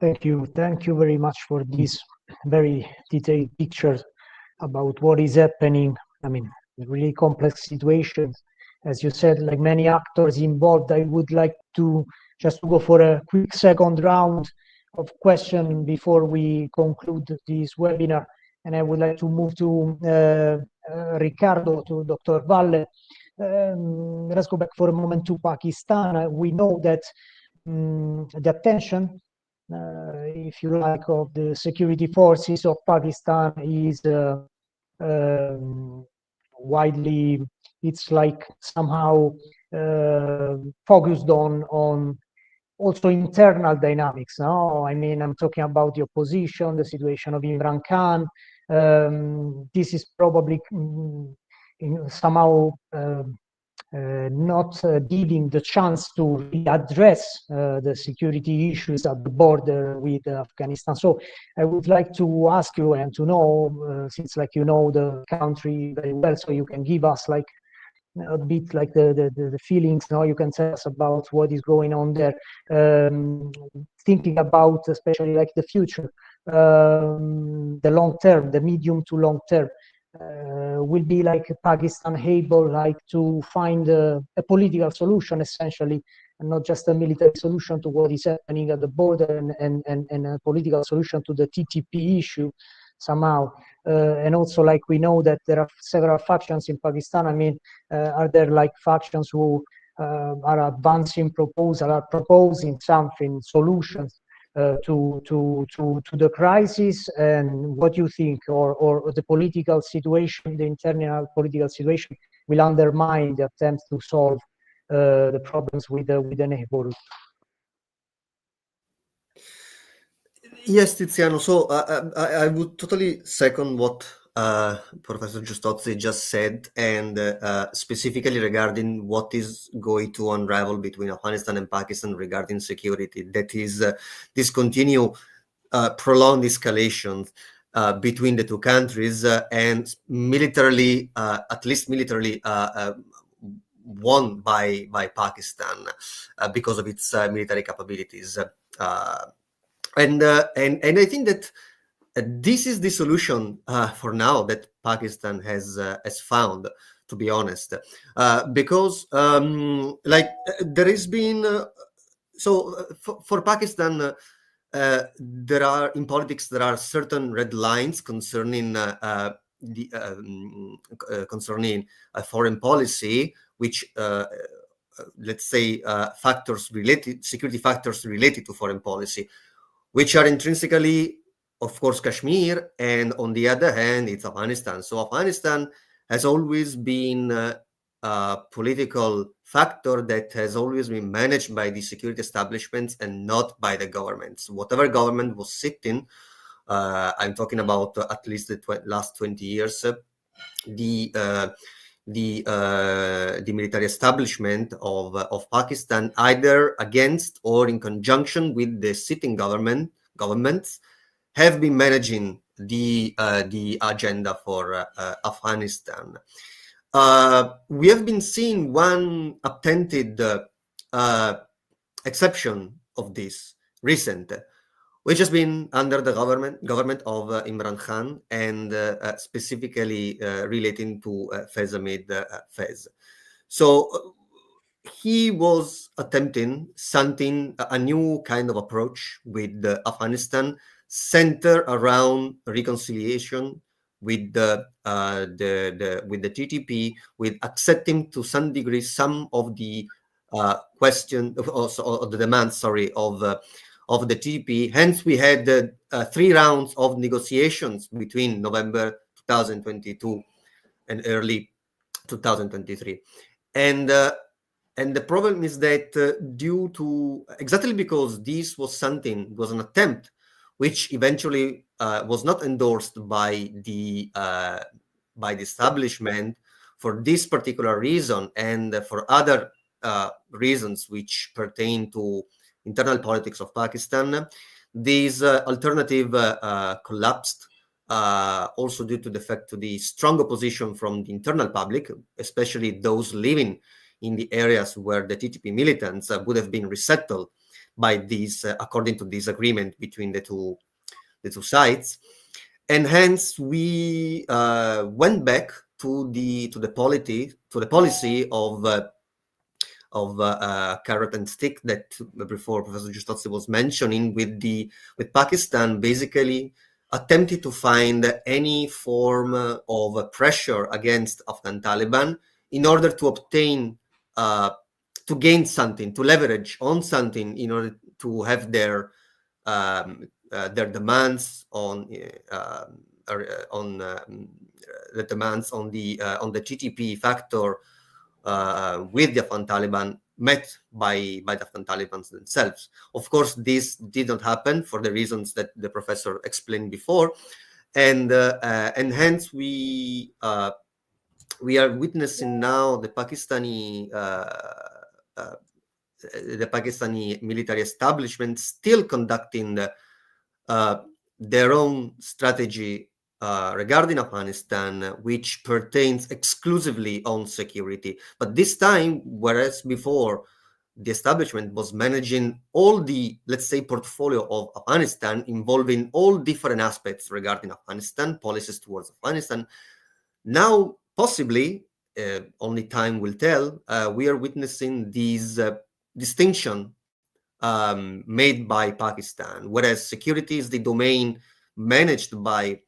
Thank you. Thank you very much for this very detailed picture about what is happening. I mean, a really complex situation. As you said, like many actors involved, I would like to just go for a quick second round of question before we conclude this webinar. And I would like to move to Riccardo, to Dr. Valle. Let's go back for a moment to Pakistan. We know that the attention, if you like, of the security forces of Pakistan is widely, it's like somehow focused on also internal dynamics. No, I mean, I'm talking about the opposition, the situation of Imran Khan. This is probably somehow not giving the chance to really address the security issues at the border with Afghanistan. So I would like to ask you and to know, since like you know the country very well, so you can give us like a bit like the feelings. Now you can tell us about what is going on there. Thinking about especially like the future, the long term, the medium to long term. Will be like Pakistan able like to find a political solution essentially, and not just a military solution to what is happening at the border, and a political solution to the TTP issue somehow. And also, like we know that there are several factions in Pakistan. I mean, are there like factions who are advancing proposal, are proposing something, solutions to the crisis? And what do you think, or the political situation, the internal political situation, will undermine the attempts to solve the problems with the neighborhood? Yes, Tiziano. So I would totally second what Professor Giustozzi just said, and specifically regarding what is going to unravel between Afghanistan and Pakistan regarding security. That is this continued prolonged escalation between the two countries, and militarily, at least militarily, won by Pakistan because of its military capabilities. And I think that this is the solution for now that Pakistan has found, to be honest, because there has been for Pakistan. There are in politics there are certain red lines concerning concerning foreign policy, which let's say security factors related to foreign policy, which are intrinsically, of course, Kashmir, and on the other hand, it's Afghanistan. So Afghanistan has always been a political factor that has always been managed by the security establishments and not by the governments. Whatever government was sitting, I'm talking about at least the last 20 years, the military establishment of Pakistan, either against or in conjunction with the sitting governments, have been managing the agenda for Afghanistan. We have been seeing one attempted exception of this recent, which has been under the government of Imran Khan, and specifically relating to Faiz Ahmed Faiz. So he was attempting something, a new kind of approach with Afghanistan, centered around reconciliation with the TTP, with accepting to some degree some of the question, also of the demands, sorry, of the TTP. Hence, we had 3 rounds of negotiations between November 2022 and early 2023, and the problem is that due to exactly because this was an attempt which eventually was not endorsed by the establishment for this particular reason and for other reasons which pertain to internal politics of Pakistan, this alternative collapsed, also due to the fact to the strong opposition from the internal public, especially those living in the areas where the TTP militants would have been resettled by these, according to this agreement between the two sides. And hence we went back to the policy of carrot and stick that before Professor Giustozzi was mentioning, with Pakistan basically attempting to find any form of pressure against Afghan Taliban in order to obtain, to gain something, to leverage on something, in order to have their demands on the demands on the TTP factor with the Afghan Taliban met by the Afghan Taliban themselves. Of course, this did not happen for the reasons that the professor explained before, and hence we are witnessing now the Pakistani military establishment still conducting their own strategy regarding Afghanistan, which pertains exclusively on security. But this time, whereas before the establishment was managing all the, let's say, portfolio of Afghanistan, involving all different aspects regarding Afghanistan, policies towards Afghanistan, now possibly, only time will tell, we are witnessing this distinction made by Pakistan, whereas security is the domain managed by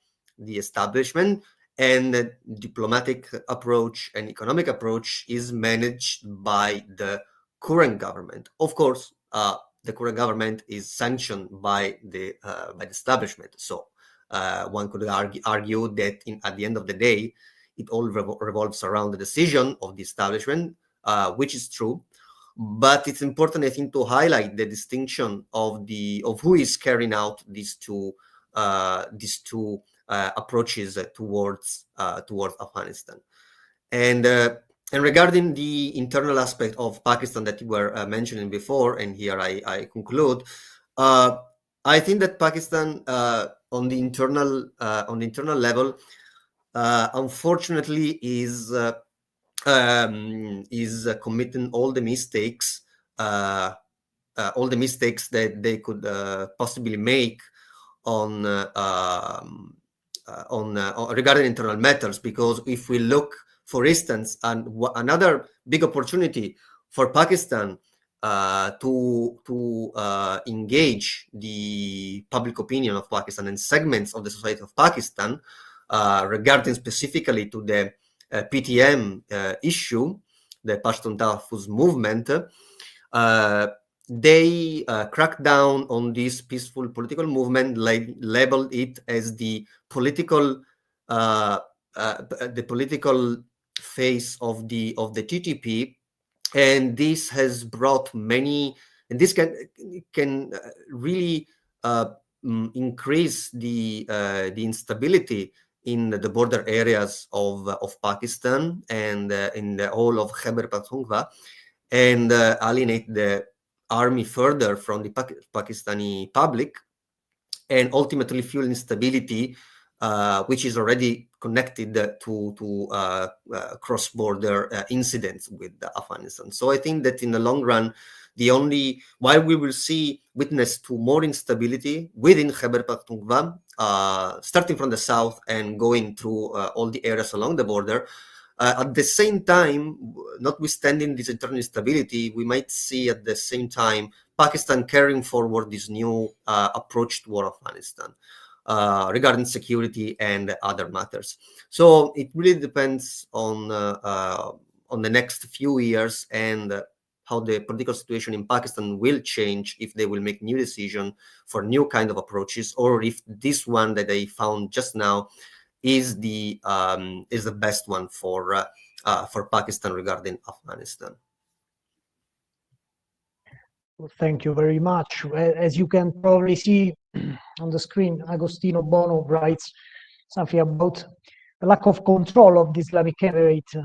the establishment, and the diplomatic approach and economic approach is managed by the current government. Of course, the current government is sanctioned by the establishment, so one could argue that at the end of the day, it all revolves around the decision of the establishment, which is true. But it's important, I think, to highlight the distinction of who is carrying out these two approaches towards Afghanistan. And regarding the internal aspect of Pakistan that you were mentioning before, and here I conclude, I think that Pakistan on the internal level, unfortunately, is committing all the mistakes that they could possibly make on regarding internal matters. Because if we look, for instance, and another big opportunity for Pakistan to engage the public opinion of Pakistan and segments of the society of Pakistan regarding specifically to the PTM issue, the Pashtun Tahaffuz movement, they cracked down on this peaceful political movement, labeled it as the political face of the TTP, and this has brought many, and this can really increase the instability in the border areas of Pakistan and in the whole of Khyber Pakhtunkhwa, and alienate the army further from the Pakistani public, and ultimately fuel instability, which is already connected to cross-border incidents with Afghanistan. So I think that in the long run, while we will witness to more instability within Khyber Pakhtunkhwa, starting from the south and going through all the areas along the border, at the same time, notwithstanding this internal instability, we might see at the same time Pakistan carrying forward this new approach toward Afghanistan regarding security and other matters. So it really depends on the next few years and how the political situation in Pakistan will change, if they will make new decision for new kind of approaches, or if this one that they found just now is the best one for Pakistan regarding Afghanistan. Well, thank you very much. As you can probably see on the screen, Agostino Bono writes something about lack of control of the Islamic Emirate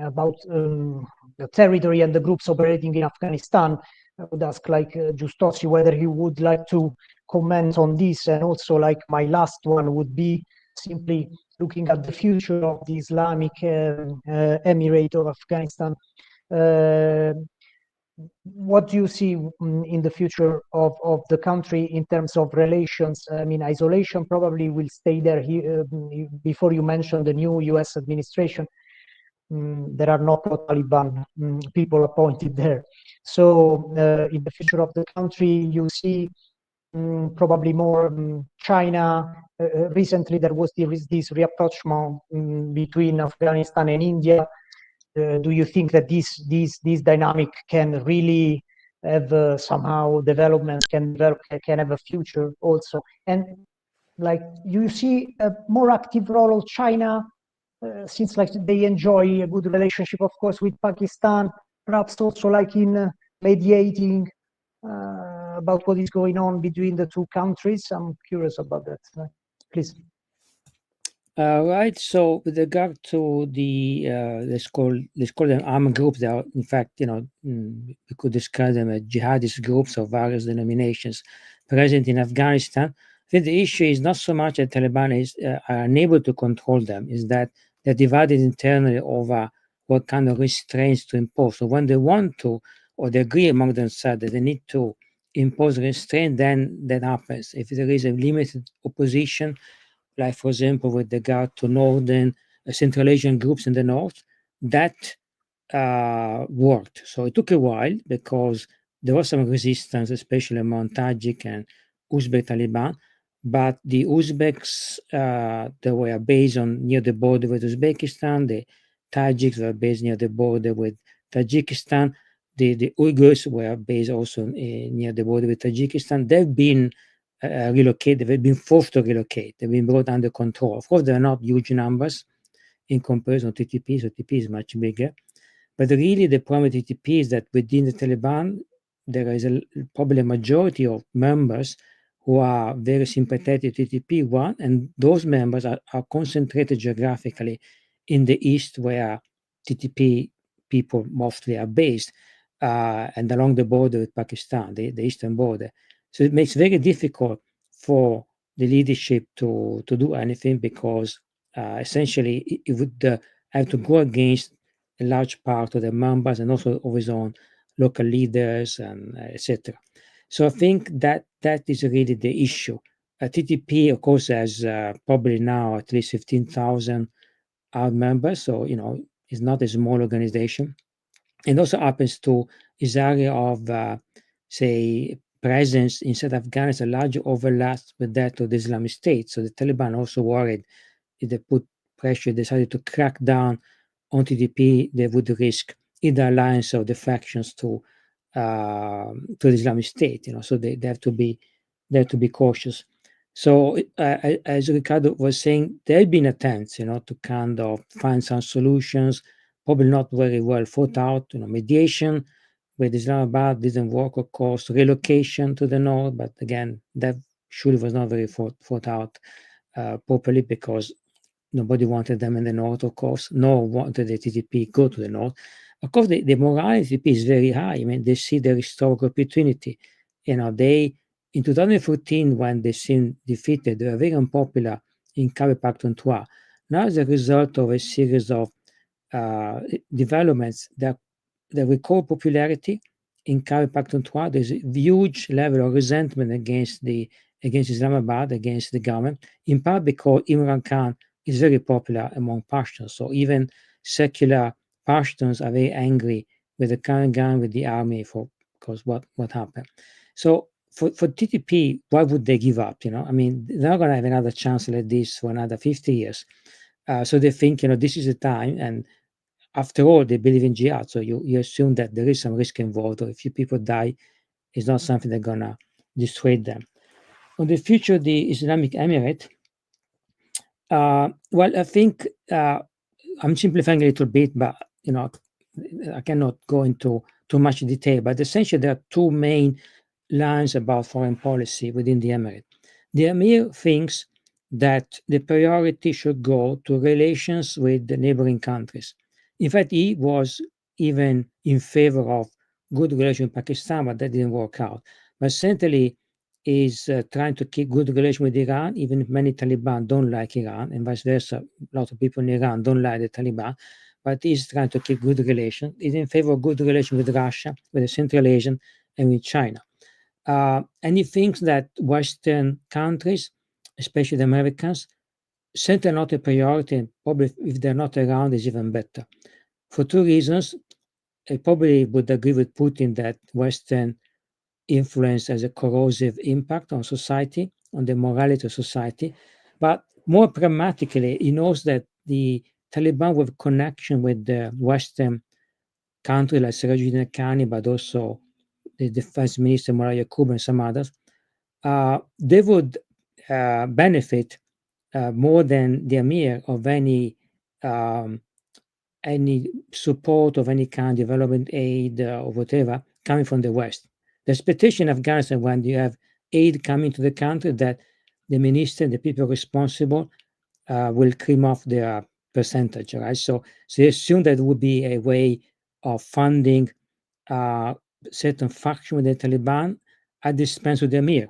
about the territory and the groups operating in Afghanistan. I would ask Giustozzi whether he would like to comment on this, and also my last one would be simply looking at the future of the Islamic Emirate of Afghanistan. What do you see in the future of the country in terms of relations? I mean, isolation probably will stay there. Before you mentioned the new US administration, there are not Taliban people appointed there. So in the future of the country, you see probably more China. Recently, there was this rapprochement between Afghanistan and India. Do you think that this dynamic can really have somehow developments, can have a future also? And you see a more active role of China since they enjoy a good relationship, of course, with Pakistan, perhaps also in mediating about what is going on between the two countries. I'm curious about that. Please. Right. So with regard to the let's call them armed groups, they are in fact, we could describe them as jihadist groups of various denominations present in Afghanistan. I think the issue is not so much that Taliban are unable to control them, is that they're divided internally over what kind of restraints to impose. So when they want to, or they agree among themselves that they need to impose restraint, then that happens. If there is a limited opposition, like for example with regard to northern Central Asian groups in the north, that worked. So it took a while because there was some resistance, especially among Tajik and Uzbek Taliban. But the Uzbeks, they were based near the border with Uzbekistan. The Tajiks were based near the border with Tajikistan. The Uyghurs were based also near the border with Tajikistan. They've been relocated. They've been forced to relocate. They've been brought under control. Of course, they are not huge numbers in comparison to TTP. So TTP is much bigger. But really, the problem with TTP is that within the Taliban, there is probably a majority of members who are very sympathetic to TTP, one, and those members are concentrated geographically in the east where TTP people mostly are based, and along the border with Pakistan, the eastern border. So it makes it very difficult for the leadership to do anything because essentially it would have to go against a large part of the members and also of his own local leaders and etc. So I think that is really the issue. TTP, of course, has probably now at least 15,000 out members, so it's not a small organization. And also happens to his area of, say, presence inside Afghanistan, large overlaps with that of the Islamic State. So the Taliban also worried if they put pressure, decided to crack down on TTP, they would risk either alliance of the factions to the Islamic State. So they have to be cautious. So as Ricardo was saying, there have been attempts, to kind of find some solutions, probably not very well thought out. Mediation with Islamabad didn't work, of course. Relocation to the north, but again, that surely was not very thought out properly because nobody wanted them in the north, of course. No one wanted the TTP go to the north. Of course, the morality of TTP is very high. I mean, they see the historical opportunity. They in 2014, when they seemed defeated, they were very unpopular in Khyber Pakhtunkhwa. Now, as a result of a series of developments that recall popularity in Khyber Pakhtunkhwa, there's a huge level of resentment against Islamabad, against the government, in part because Imran Khan is very popular among Pashtuns. So even secular Pashtuns are very angry with the current government, with the army, because what happened. So for TTP, why would they give up? I mean, they're not going to have another chance like this for another 50 years. So they think, this is the time. And after all, they believe in jihad. So you assume that there is some risk involved, or if few people die, it's not something they're going to dissuade them. On the future of the Islamic Emirate, well, I think I'm simplifying a little bit, but I cannot go into too much detail. But essentially, there are two main lines about foreign policy within the Emirate. The Emir thinks that the priority should go to relations with the neighboring countries. In fact, he was even in favor of good relations with Pakistan, but that didn't work out. But certainly is trying to keep good relations with Iran, even if many Taliban don't like Iran, and vice versa. A lot of people in Iran don't like the Taliban, but he's trying to keep good relations. He's in favor of good relations with Russia, with the Central Asian, and with China. And he thinks that Western countries, especially the Americans, certainly not a priority, and probably if they're not around, is even better. For two reasons. I probably would agree with Putin that Western influence has a corrosive impact on society, on the morality of society. But more pragmatically, he knows that the Taliban will have connection with the Western country like Sirajuddin Khani, but also the defense minister Mullah Yaqub and some others. They would benefit more than the emir of any support of any kind, development aid or whatever, coming from the West. The expectation in Afghanistan, when you have aid coming to the country, that the minister, the people responsible, will cream off their percentage, right? So they assume that would be a way of funding certain faction with the Taliban at the expense of the emir.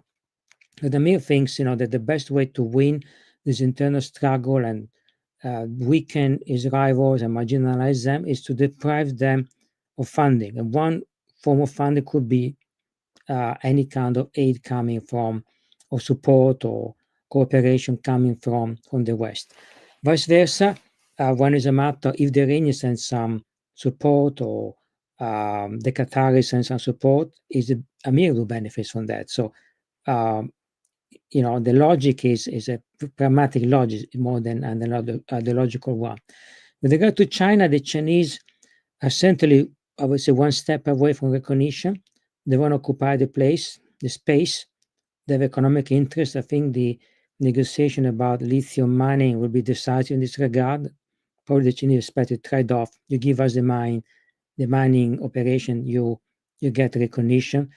The emir thinks, that the best way to win this internal struggle and weaken his rivals and marginalize them is to deprive them of funding. And one form of funding could be any kind of aid coming from, or support or cooperation coming from the West. Vice versa, when it's a matter, if the Iranians send some support or the Qataris send some support, is the Amir who benefits from that. So, the logic is a pragmatic logic more than an ideological one. With regard to China, the Chinese are certainly, I would say, one step away from recognition. They want to occupy the space. They have economic interest. I think the negotiation about lithium mining will be decisive in this regard. Probably the Chinese expect a trade-off. You give us the mining operation, you get recognition.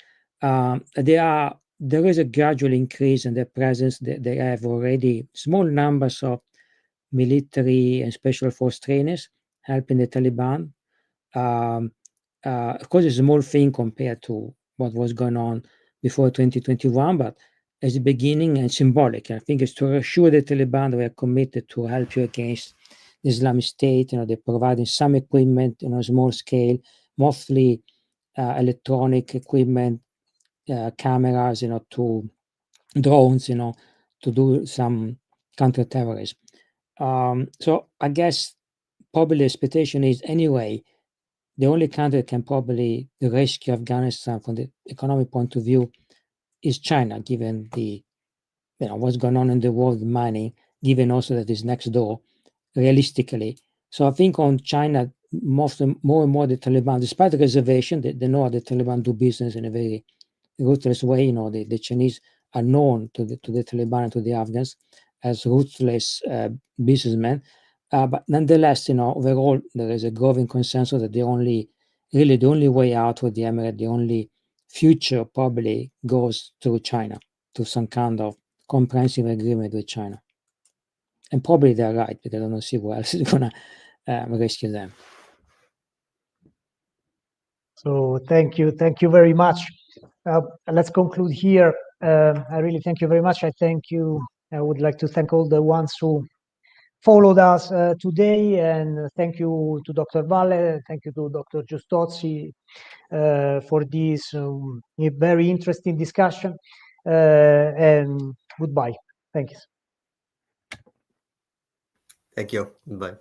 There is a gradual increase in their presence. They have already small numbers of military and special force trainers helping the Taliban. Of course, it's a small thing compared to what was going on before 2021, but as a beginning and symbolic. I think it's to assure the Taliban that we are committed to help you against the Islamic State. They're providing some equipment on a small scale, mostly electronic equipment, cameras, to drones, to do some counterterrorism. So I guess probably the expectation is anyway, the only country that can probably rescue Afghanistan from the economic point of view is China, given the what's going on in the world with mining, given also that it's next door, realistically. So I think on China, more and more the Taliban, despite the reservation, they know the Taliban do business in a very ruthless way. The Chinese are known to the Taliban and to the Afghans as ruthless businessmen. But nonetheless, overall, there is a growing consensus that the only way out for the Emirate, the only future probably goes through China, to some kind of comprehensive agreement with China. And probably they're right, because I don't see who else is going to rescue them. So thank you very much. Let's conclude here. I really thank you very much. I would like to thank all the ones who followed us today, and thank you to Dr. Valle, thank you to Dr. Giustozzi for this very interesting discussion, and goodbye. Thank you. Thank you. Bye.